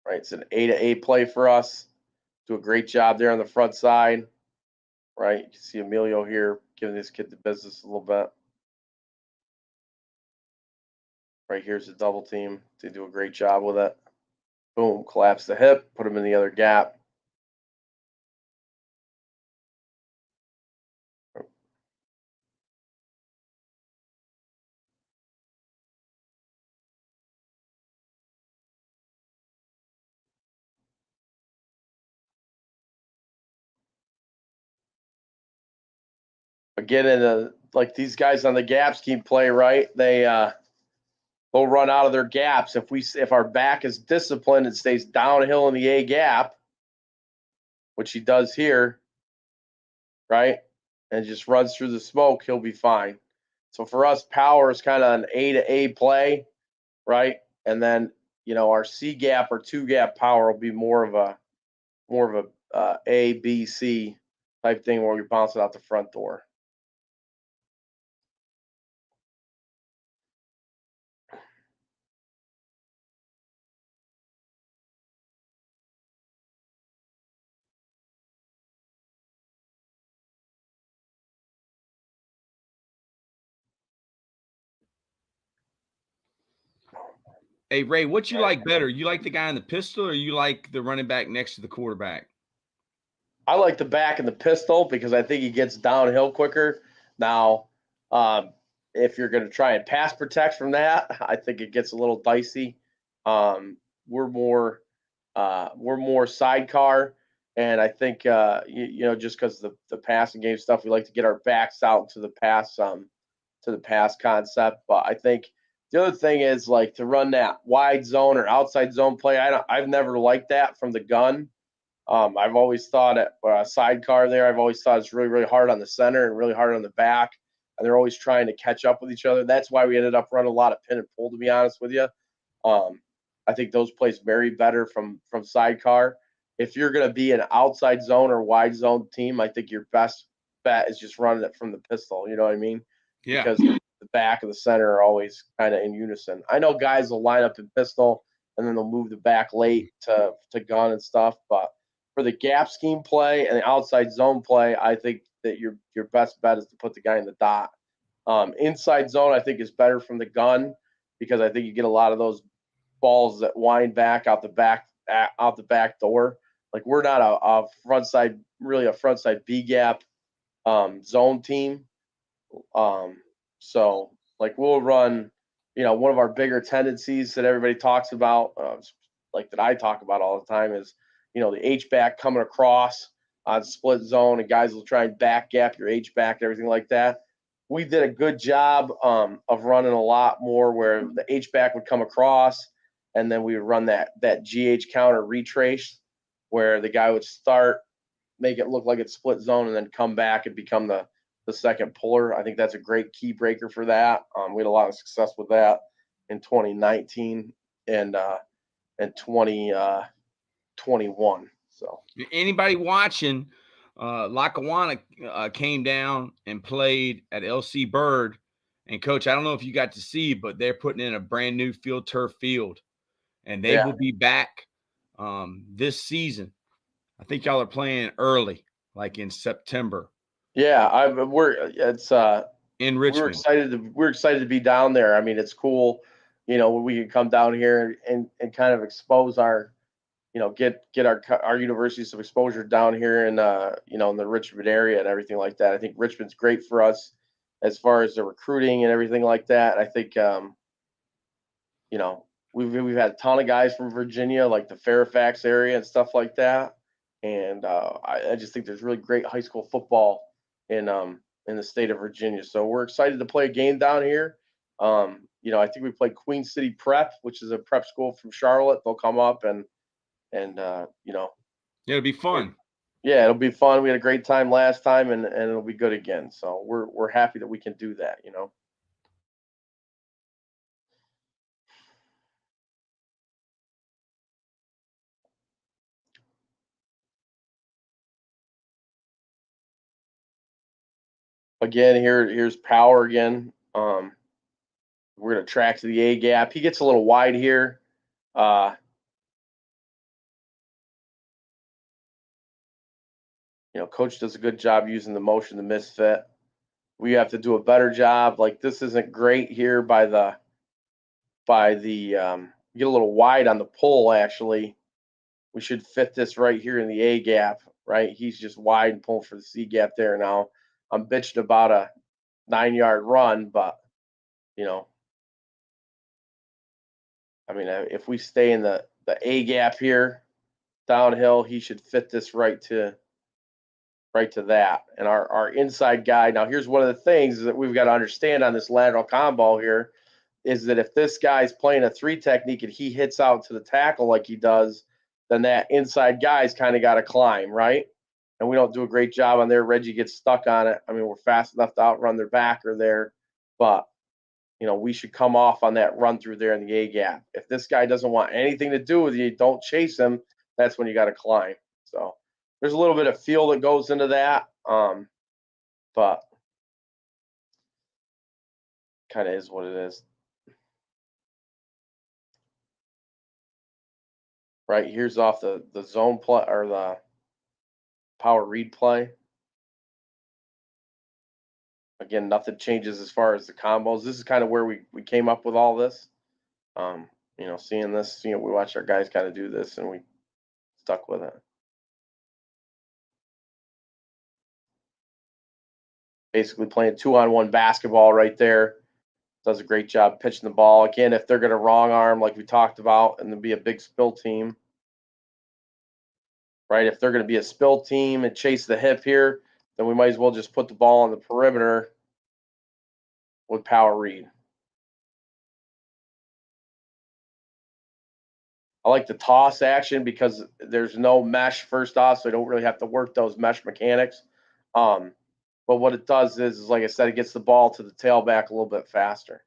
Right, it's an A to A play for us. Do a great job there on the front side. Right, you can see Emilio here giving this kid the business a little bit. Right, here's the double team. They do a great job with it. Boom, collapse the hip, put him in the other gap. Again, like these guys on the gap scheme play, right? They'll run out of their gaps. If our back is disciplined and stays downhill in the A gap, which he does here, right? And just runs through the smoke, he'll be fine. So for us, power is kind of an A to A play, right? And then our C gap or 2 gap power will be more of a A, B, C type thing where we bounce it out the front door. Hey, Ray, what you like better? You like the guy in the pistol or you like the running back next to the quarterback? I like the back and the pistol because I think he gets downhill quicker. Now, if you're going to try and pass protect from that, I think it gets a little dicey. Um, we're more sidecar, and I think just because the passing game stuff, we like to get our backs out to the pass concept. But I think the other thing is like to run that wide zone or outside zone play. I've never liked that from the gun. I've always thought at sidecar there, I've always thought it's really, really hard on the center and really hard on the back. And they're always trying to catch up with each other. That's why we ended up running a lot of pin and pull, to be honest with you. Um, I think those plays vary better from sidecar. If you're going to be an outside zone or wide zone team, I think your best bet is just running it from the pistol. You know what I mean? Yeah. Because the back and the center are always kind of in unison. I know guys will line up in pistol and then they'll move the back late to gun and stuff, but for the gap scheme play and the outside zone play, I think that your best bet is to put the guy in the dot. Inside zone, I think, is better from the gun because I think you get a lot of those balls that wind back out the back door. Like we're not a front side, really a front side B gap zone team. So like we'll run, one of our bigger tendencies that everybody talks about, like that I talk about all the time is, the H back coming across on split zone, and guys will try and back gap your H back and everything like that. We did a good job of running a lot more where the H back would come across, and then we would run that GH counter retrace, where the guy would start, make it look like it's split zone, and then come back and become the second puller. I think that's a great key breaker for that. We had a lot of success with that in 2019 and 2021. So Anybody watching, Lackawanna came down and played at LC Bird. And Coach, I don't know if you got to see, but they're putting in a brand new field turf field, and they yeah, will be back this season. I think y'all are playing early, like in September yeah. in We're Richmond. excited to be down there. I mean, it's cool, when we can come down here and kind of expose our, get our university some exposure down here in in the Richmond area and everything like that. I think Richmond's great for us as far as the recruiting and everything like that. I think you know, we've had a ton of guys from Virginia, like the Fairfax area and stuff like that. And I just think there's really great high school football in the state of Virginia. So we're excited to play a game down here. I think we play Queen City Prep, which is a prep school from Charlotte. They'll come up and It'll be fun. yeah, it'll be fun. We had a great time last time, and it'll be good again. So we're happy that we can do that. Again, here's Power again. We're gonna track to the A gap. He gets a little wide here. Uh, Coach does a good job using the motion to misfit. We have to do a better job. Like this isn't great here get a little wide on the pull actually. We should fit this right here in the A gap, right? He's just wide and pulling for the C gap there now. I'm bitching about a 9-yard run, but you know, I mean, if we stay in the A gap here downhill, he should fit this right to that. And our inside guy. Now, here's one of the things that we've got to understand on this lateral combo here is that if this guy's playing a 3 technique and he hits out to the tackle like he does, then that inside guy's kind of got to climb, right? And we don't do a great job on there. Reggie gets stuck on it. I mean, we're fast enough to outrun their backer there, but we should come off on that run through there in the A gap. If this guy doesn't want anything to do with you, don't chase him. That's when you got to climb. So there's a little bit of feel that goes into that, but kind of is what it is. Right here's off the zone play or the power read play. Again, nothing changes as far as the combos. This is kind of where we came up with all this. Seeing this, we watched our guys kind of do this and we stuck with it. basically playing 2-on-1 basketball right there. Does a great job pitching the ball. Again, if they're going to wrong arm, like we talked about, and then be a big spill team, right? If they're going to be a spill team and chase the hip here, then we might as well just put the ball on the perimeter with power read. I like the toss action because there's no mesh first off, so I don't really have to work those mesh mechanics. But what it does is, like I said, it gets the ball to the tailback a little bit faster.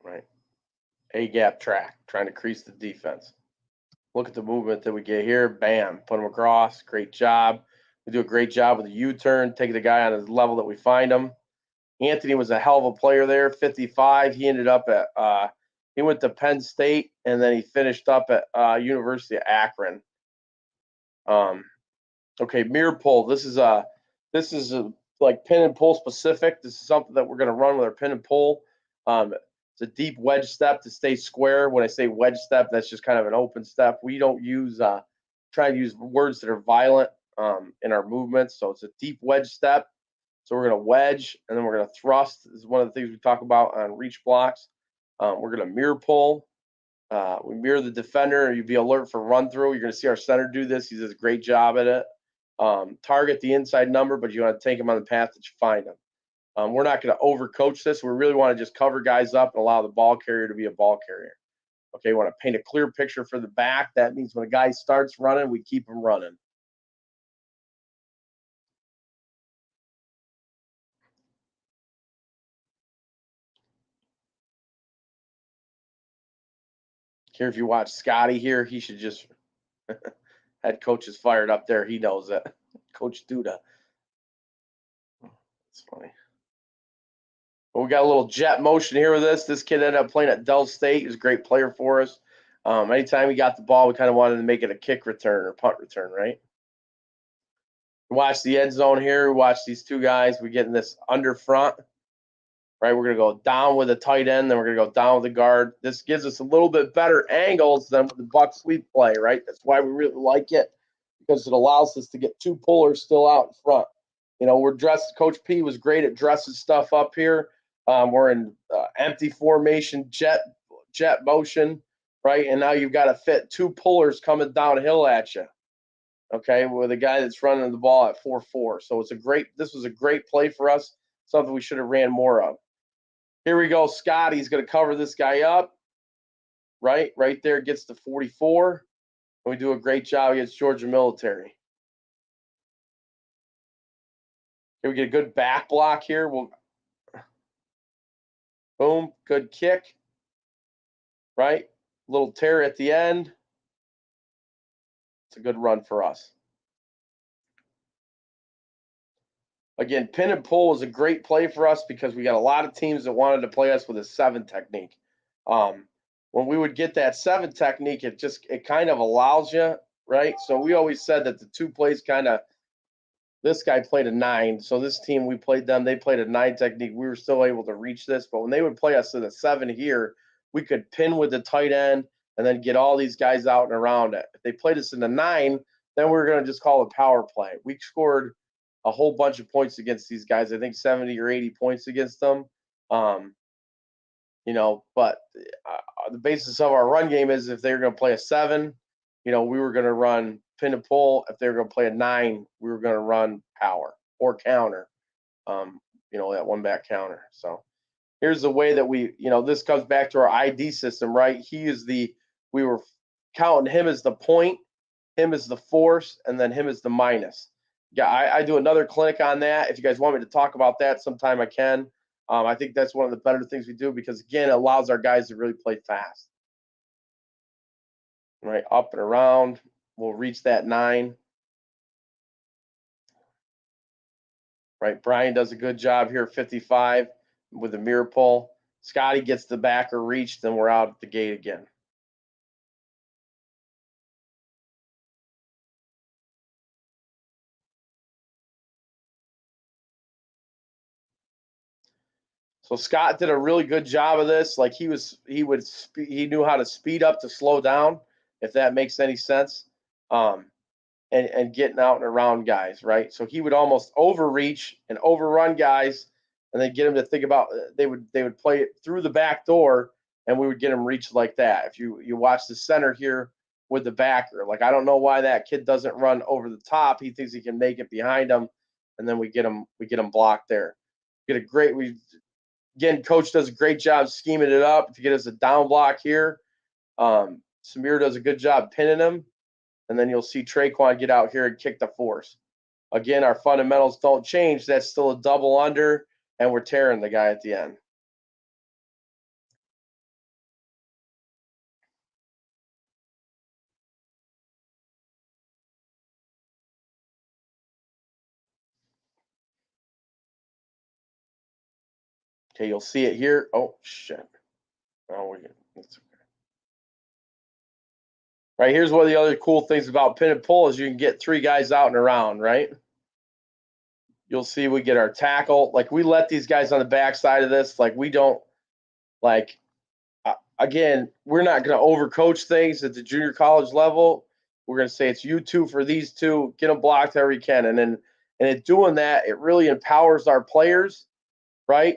Right. A-gap track, trying to crease the defense. Look at the movement that we get here. Bam, put him across. Great job. We do a great job with the U-turn, taking the guy on his level that we find him. Anthony was a hell of a player there, 55. He ended up at he went to Penn State, and then he finished up at University of Akron. Okay, mirror pull. This is like pin and pull specific. This is something that we're going to run with our pin and pull. It's a deep wedge step to stay square. When I say wedge step, that's just kind of an open step. We don't use try to use words that are violent in our movements. So it's a deep wedge step. So we're going to wedge, and then we're going to thrust. This is one of the things we talk about on reach blocks. We're going to mirror pull. We mirror the defender. You'd be alert for run through. You're going to see our center do this. He does a great job at it. Target the inside number, but you want to take him on the path that you find him. We're not going to overcoach this. We really want to just cover guys up and allow the ball carrier to be a ball carrier. Okay, we want to paint a clear picture for the back. That means when a guy starts running, we keep him running. Here, if you watch Scotty here, he should just head coach is fired up there. He knows it. Coach Duda. It's funny. But we got a little jet motion here with this. This kid ended up playing at Dell State. He was a great player for us. Anytime we got the ball, we kind of wanted to make it a kick return or punt return, right? Watch the end zone here. Watch these two guys. We're getting this under front, right? We're going to go down with a tight end, then we're going to go down with the guard. This gives us a little bit better angles than with the buck sweep play, right? That's why we really like it, because it allows us to get two pullers still out in front. You know, we're dressed. Coach P was great at dressing stuff up here. We're in empty formation, jet motion, right? And now you've got to fit two pullers coming downhill at you. Okay, with a guy that's running the ball at 4.4. So this was a great play for us, something we should have ran more of. Here we go. Scotty's going to cover this guy up, right? Right there gets to 44. And we do a great job against Georgia Military. Here we get a good back block here. Boom, good kick, right? Little tear at the end. It's a good run for us. Again, pin and pull is a great play for us because we got a lot of teams that wanted to play us with a 7 technique. When we would get that 7 technique, it kind of allows you, right? So we always said that the 2 plays kind of, this guy played a 9. So this team, we played them, they played a 9 technique. We were still able to reach this. But when they would play us in a 7 here, we could pin with the tight end and then get all these guys out and around it. If they played us in a 9, then we were going to just call it power play. We scored a whole bunch of points against these guys. I think 70 or 80 points against them. You know, but the basis of our run game is if they're going to play a 7, you know, we were going to run pin and pull. If they were going to play a 9, we were going to run power or counter, you know, that one back counter. So here's the way that this comes back to our ID system, right? We were counting him as the point, him as the force, and then him as the minus. Yeah, I do another clinic on that. If you guys want me to talk about that sometime, I can. I think that's one of the better things we do because, again, it allows our guys to really play fast. Right, up and around. We'll reach that 9. right? Brian does a good job here at 55 with the mirror pull. Scotty gets the backer reach, then we're out at the gate again. So Scott did a really good job of this. Like he knew how to speed up to slow down, if that makes any sense. And getting out and around guys, right? So he would almost overreach and overrun guys, and then get them to think about they would play it through the back door, and we would get them reached like that. If you watch the center here with the backer, like I don't know why that kid doesn't run over the top. He thinks he can make it behind him, and then we get him blocked there. Again, coach does a great job scheming it up to get us a down block here. Samir does a good job pinning him. And then you'll see Traquan get out here and kick the force. Again, our fundamentals don't change. That's still a double under, and we're tearing the guy at the end. Okay, you'll see it here. Oh, shit. Oh, that's okay. Right, here's one of the other cool things about pin and pull is you can get 3 guys out and around, right? You'll see we get our tackle. Like, we let these guys on the backside of this. Like, we don't, like, again, we're not going to overcoach things at the junior college level. We're going to say it's you two for these two. Get them blocked however you can. And in doing that, it really empowers our players, right?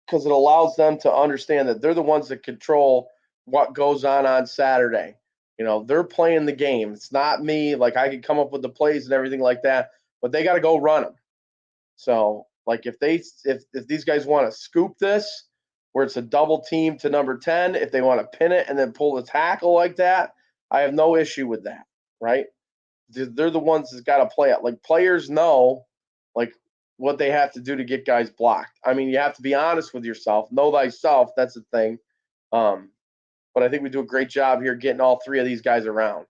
Because it allows them to understand that they're the ones that control what goes on Saturday. You know, they're playing the game. It's not me. Like, I can come up with the plays and everything like that, but they got to go run them. So, like, if these guys want to scoop this, where it's a double team to number 10, if they want to pin it and then pull the tackle like that, I have no issue with that, right? They're the ones that's got to play it. Like, players know, like, what they have to do to get guys blocked. I mean, you have to be honest with yourself. Know thyself. That's the thing. But I think we do a great job here getting all 3 of these guys around.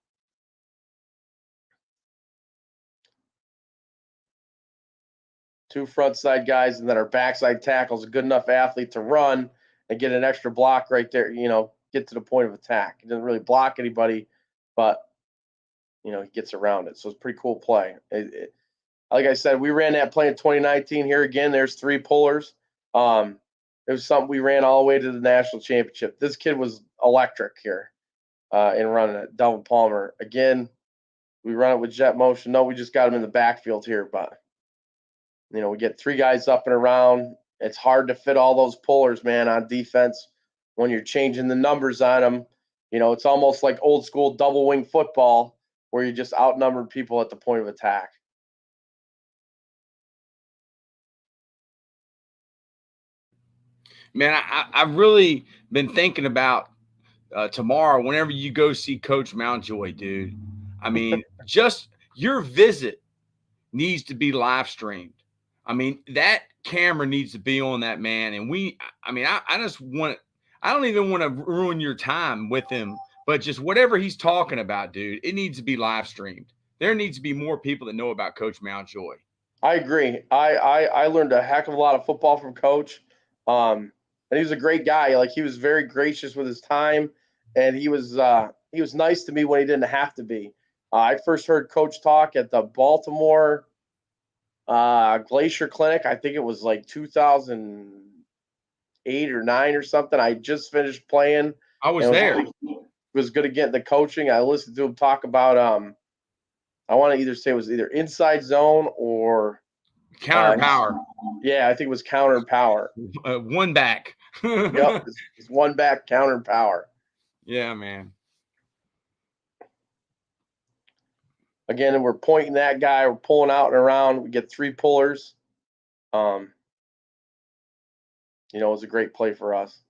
Two front side guys, and then our backside tackle is a good enough athlete to run and get an extra block right there, you know, get to the point of attack. He doesn't really block anybody, but, you know, he gets around it. So it's a pretty cool play. Like I said, we ran that play in 2019 here again. There's 3 pullers. It was something we ran all the way to the national championship. This kid was electric here in running it. Delvin Palmer. Again, we run it with jet motion. No, we just got him in the backfield here, but, you know, we get 3 guys up and around. It's hard to fit all those pullers, man, on defense when you're changing the numbers on them. You know, it's almost like old school double wing football where you just outnumber people at the point of attack. Man, I've really been thinking about tomorrow whenever you go see Coach Mountjoy, dude. I mean, just your visit needs to be live streamed. I mean, that camera needs to be on that man. And I just want, I don't even want to ruin your time with him, but just whatever he's talking about, dude, it needs to be live streamed. There needs to be more people that know about Coach Mountjoy. I agree. I learned a heck of a lot of football from Coach. And he was a great guy. Like, he was very gracious with his time, and he was nice to me when he didn't have to be. I first heard Coach talk at the Baltimore Glacier Clinic. I think it was like 2008 or 9 or something. I just finished playing. I was there. Was going to get the coaching. I listened to him talk about I want to either say it was either inside zone or counter power. Yeah, I think it was counter power. One back. Yep, it's one back counter power. Yeah, man. Again, we're pointing that guy. We're pulling out and around. We get 3 pullers. You know, it was a great play for us.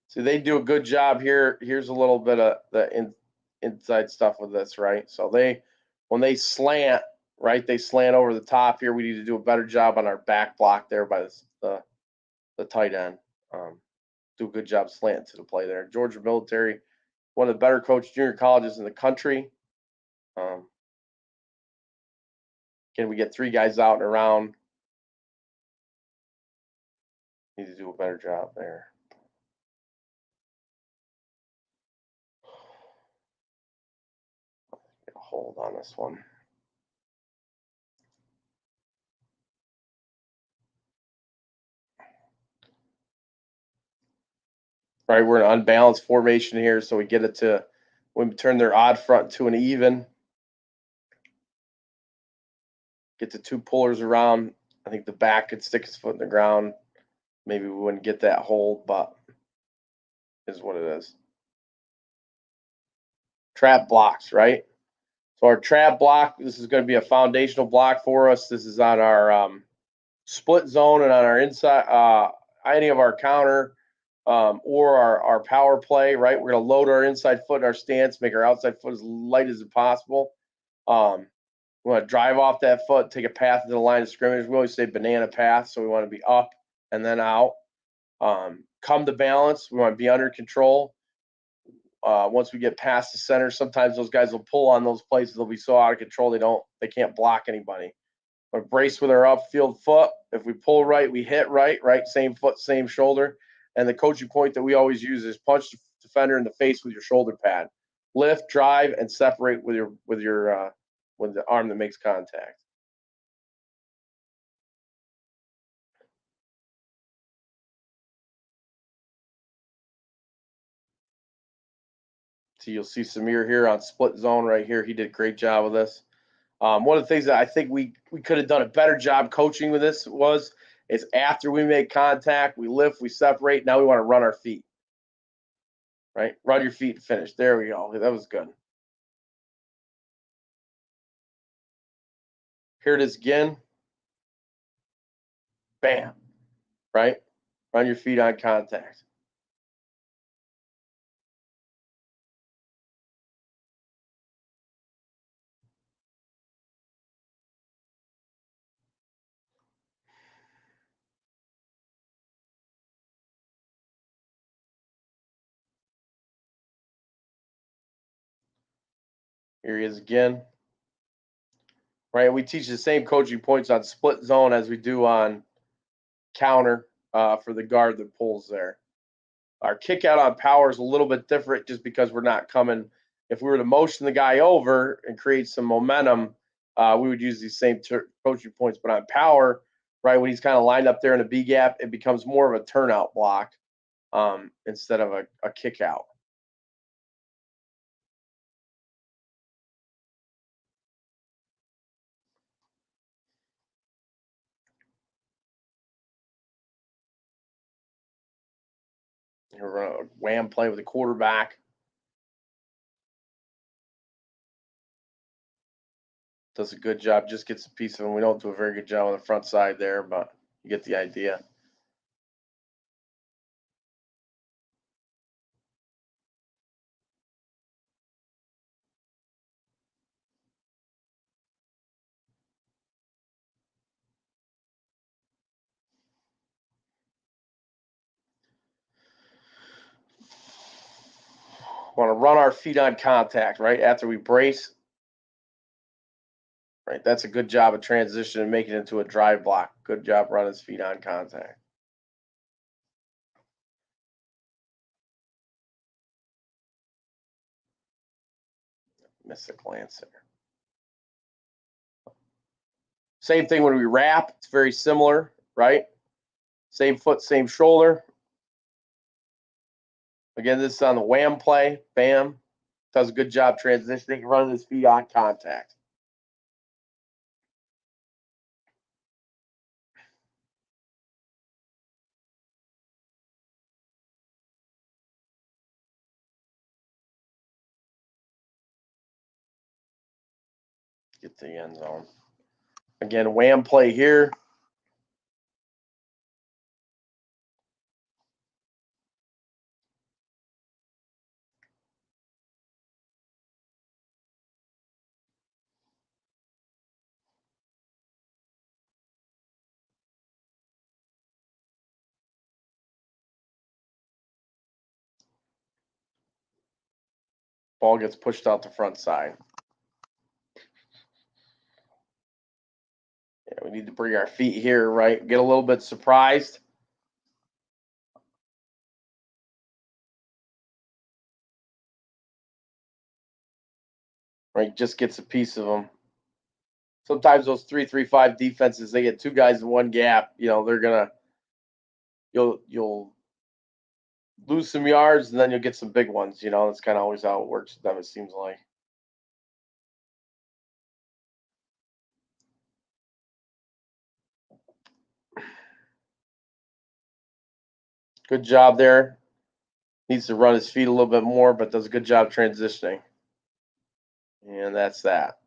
So they do a good job here. Here's a little bit of the inside stuff with this, right? So when they slant, right, they slant over the top here. We need to do a better job on our back block there by the tight end. do a good job slanting to the play there. Georgia Military, one of the better coached junior colleges in the country. Again, we get 3 guys out and around. Need to do a better job there. Get a hold on this one. Right, we're in an unbalanced formation here, so we get it to when we turn their odd front to an even. Get the 2 pullers around. I think the back could stick his foot in the ground. Maybe we wouldn't get that hold, but is what it is. Trap blocks, right? So our trap block, this is going to be a foundational block for us. This is on our split zone and on our inside, any of our counter or our power play, right? We're going to load our inside foot in our stance, make our outside foot as light as possible. We want to drive off that foot, take a path to the line of scrimmage. We always say banana path, so we want to be up and then out. Come to balance, we want to be under control. Once we get past the center, sometimes those guys will pull on those places. They'll be so out of control they can't block anybody. We're brace with our upfield foot. If we pull right, we hit right, same foot, same shoulder. And the coaching point that we always use is punch the defender in the face with your shoulder pad. Lift, drive, and separate with the arm that makes contact. So you'll see Samir here on split zone right here. He did a great job with this. One of the things that I think we could have done a better job coaching with this is after we make contact, we lift, we separate. Now we want to run our feet. Right? Run your feet and finish. There we go. That was good. Here it is again. Bam. Right? Run your feet on contact. Here he is again. Right? We teach the same coaching points on split zone as we do on counter for the guard that pulls there. Our kick out on power is a little bit different just because we're not coming. If we were to motion the guy over and create some momentum, we would use these same coaching points. But on power, right, when he's kind of lined up there in a B gap, it becomes more of a turnout block instead of a kick out. We're going to wham play with the quarterback. Does a good job, just gets a piece of him. We don't do a very good job on the front side there, but you get the idea. Want to run our feet on contact, right? After we brace, right? That's a good job of transition and making it into a drive block. Good job running his feet on contact. Miss a glance there. Same thing when we wrap. It's very similar, right? Same foot, same shoulder. Again, this is on the wham play. Bam. Does a good job transitioning, running his feet on contact. Get the end zone. Again, wham play here. Ball gets pushed out the front side. Yeah, we need to bring our feet here, right? Get a little bit surprised. Right, just gets a piece of them. Sometimes those 3-3-5 defenses, they get two guys in one gap. They're gonna you'll lose some yards and then you'll get some big ones. That's kind of always how it works with them. It seems like. Good job there. Needs to run his feet a little bit more, but does a good job transitioning. And that's that.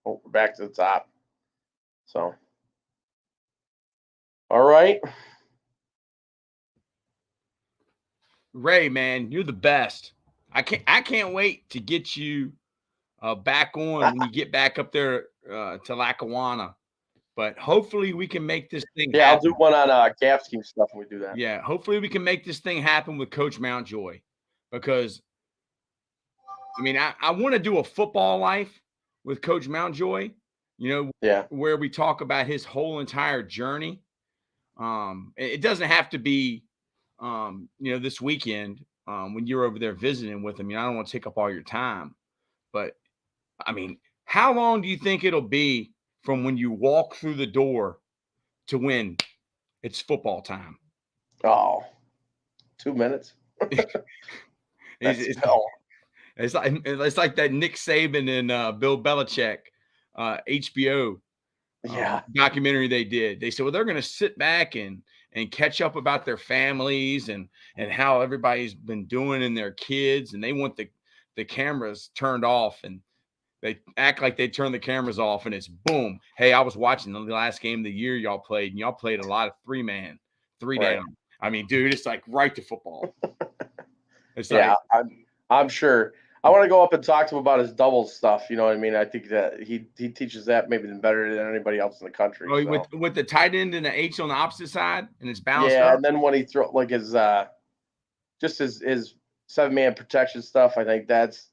Oh, we're back to the top. So, all right. Ray, man, you're the best. I can't wait to get you back on when you get back up there to Lackawanna. But hopefully we can make this thing Yeah, happen. I'll do one on cap scheme stuff when we do that. Yeah, hopefully we can make this thing happen with Coach Mountjoy, because I mean, I want to do a football life with Coach Mountjoy, Yeah. where we talk about his whole entire journey. It doesn't have to be, this weekend when you're over there visiting with him. I don't want to take up all your time, but I mean, how long do you think it'll be from when you walk through the door to when it's football time? Oh, 2 minutes. It's like that Nick Saban and Bill Belichick HBO documentary they did. They said, well, they're going to sit back and catch up about their families and how everybody's been doing and their kids, and they want the cameras turned off, and they act like they turn the cameras off, and it's boom. Hey, I was watching the last game of the year y'all played, and y'all played a lot of three down. I mean, dude, it's like right to football. It's I'm sure. I want to go up and talk to him about his double stuff. You know what I mean? I think that he teaches that maybe better than anybody else in the country. Oh, so. with the tight end and the H on the opposite side, and it's balanced. Yeah, up. And then when he throw like his just his 7-man protection stuff, I think that's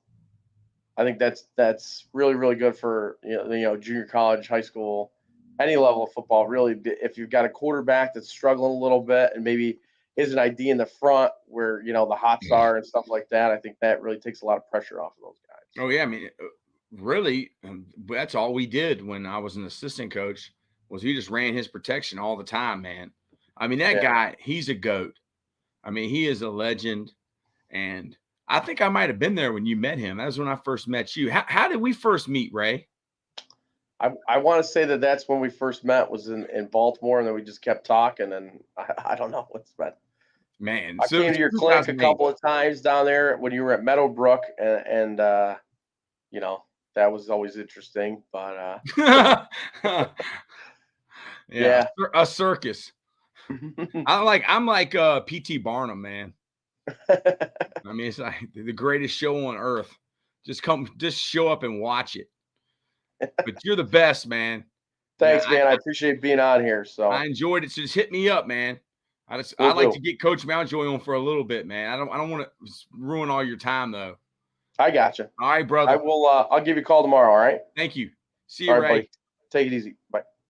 really, really good for junior college, high school, any level of football. Really, if you've got a quarterback that's struggling a little bit and maybe isn't ID in the front where the hots are and stuff like that, I think that really takes a lot of pressure off of those guys. Oh yeah, I mean, really, that's all we did when I was an assistant coach. Was he just ran his protection all the time, man. I mean, that guy, he's a goat. I mean, he is a legend, and I think I might have been there when you met him. That was when I first met you. How did we first meet, Ray? I want to say that's when we first met was in Baltimore, and then we just kept talking, and I don't know what's been. Man, I came to your clinic a couple of times down there when you were at Meadowbrook, and that was always interesting. But yeah, a circus. I'm like P.T. Barnum, man. I mean, it's like the greatest show on earth. Just show up and watch it. But you're the best, man. Thanks, man. I appreciate being on here. So I enjoyed it. So just hit me up, man. I like to get Coach Mountjoy on for a little bit, man. I don't want to ruin all your time though. I got you. All right, brother. I will. I'll give you a call tomorrow. All right. Thank you. See you, Ray. Buddy. Take it easy. Bye.